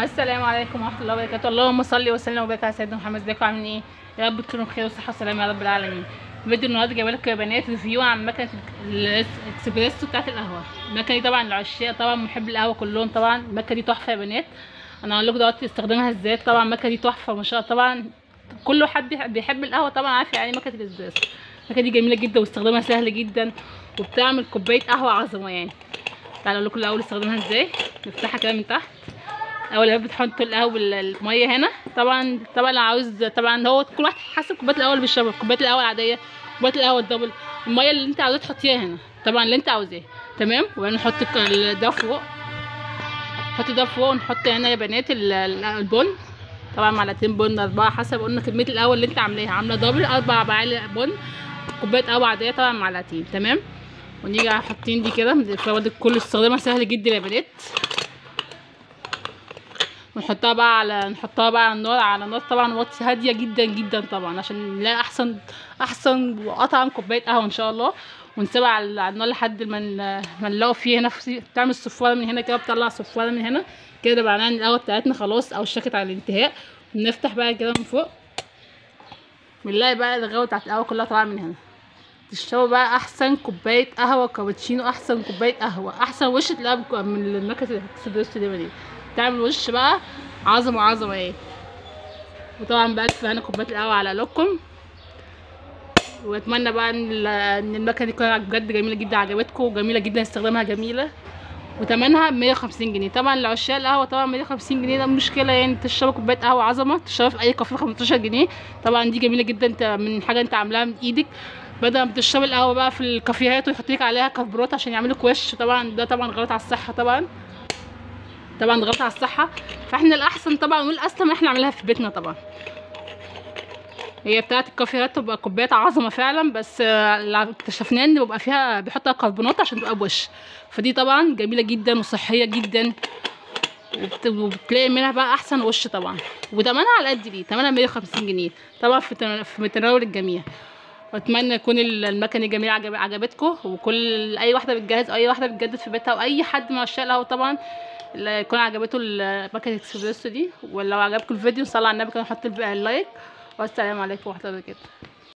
السلام عليكم ورحمه الله وبركاته. اللهم صل وسلم وبارك على سيدنا محمد. ازيكم عاملين ايه؟ يا رب تكونوا بخير وصحه وسلامه يا رب العالمين. فيديو النهارده جايبه لكم يا بنات ريفيو عن مكنه الاكسبريسو بتاعت القهوه. المكنه دي طبعا العشاق طبعا محب القهوه كلهم طبعا المكنه دي تحفه يا بنات. انا هقول لكم دلوقتي استخدامها ازاي. طبعا المكنه دي تحفه ما شاء الله. طبعا كل حد بيحب القهوه طبعا عارف يعني مكنه الاسبريسو. المكنه دي جميله جدا واستخدامها سهل جدا وبتعمل كوبايه قهوه عظمه يعني. تعالوا اقول لكم الاول استخدامها ازاي. نفتحها كده من تحت. اول بتحط القهوه الميه هنا. طبعا لو عاوز طبعا هو كل واحد حسب كوبايه القهوه اللي بيشربها. كوبايه القهوه العاديه، كوبايه القهوه الدبل، الميه اللي انت عاوزاه تحطيها هنا طبعا اللي انت عاوزاه. تمام. وبعدين نحط ده فوق. نحط ده فوق ونحط هنا يا بنات البن. طبعا معلقتين بن 4 حسب قلنا كميه القهوه اللي انت عاملاها. عامله دبل 4 معالق بن. كوبايه قهوه عاديه طبعا معلقتين. تمام. ونيجي حاطين دي كده. كل استخدامها سهل جدا يا بنات. ونحطها بقى على النار. على نار طبعا واتس هاديه جدا جدا طبعا عشان نلاقي احسن واطعم كوبايه قهوه ان شاء الله. ونسيبها على النار لحد ما نلاقوا فيه هنا بتعمل صفاره من هنا كده. بتطلع صفاره من هنا كده معناها ان القهوه بتاعتنا خلاص او شكت على الانتهاء. ونفتح بقى كده من فوق بنلاقي بقى الغاوه بتاعت القهوه كلها طالعه من هنا. تشربوا بقى احسن كوبايه قهوه كابتشينو. احسن كوبايه قهوه احسن وش تلاقيها من المكنه الاكسبريسو دي. تعمل وش بقى عظمه ايه. وطبعا بقى هنا كوبايه القهوه على قلوبكم. واتمنى بقى ان المكنه دي تكون بجد جميله جدا عجبتكم وجميله جدا استخدامها جميله. وتمنها 150 جنيه. طبعا لعشاق القهوه طبعا 150 جنيه ده مشكله يعني. تشرب كوبايه قهوه عظمه تشربها في اي كافيه 15 جنيه. طبعا دي جميله جدا. انت من حاجه انت عاملاها من ايدك بدل ما بتشرب القهوه بقى في الكافيهات ويحط لك عليها كربونات عشان يعملوا وش. طبعا ده طبعا غلط على الصحه. طبعا غلط على الصحه. فاحنا الاحسن طبعا والاسلم احنا نعملها في بيتنا. طبعا هي بتاعه الكافيهات تبقى كوبايات عظمه فعلا بس اللي اكتشفناه ان بيبقى فيها بيحطها كربونات عشان تبقى بوش. فدي طبعا جميله جدا وصحيه جدا وبتلاقي منها بقى احسن وش طبعا. وتمنها على قد دي. تمنها 150 جنيه طبعا في متناول الجميع. واتمنى يكون المكنه جميله عجبتكم. وكل اي واحده بتجهز اي واحده بتجدد في بيتها واي حد من عشاق القهوه طبعا اللي يكون عجبته المكنه الاكسبريسو دي. ولو عجبكم الفيديو صلوا على النبي كده نحط اللايك. والسلام عليكم ورحمه الله وبركاته.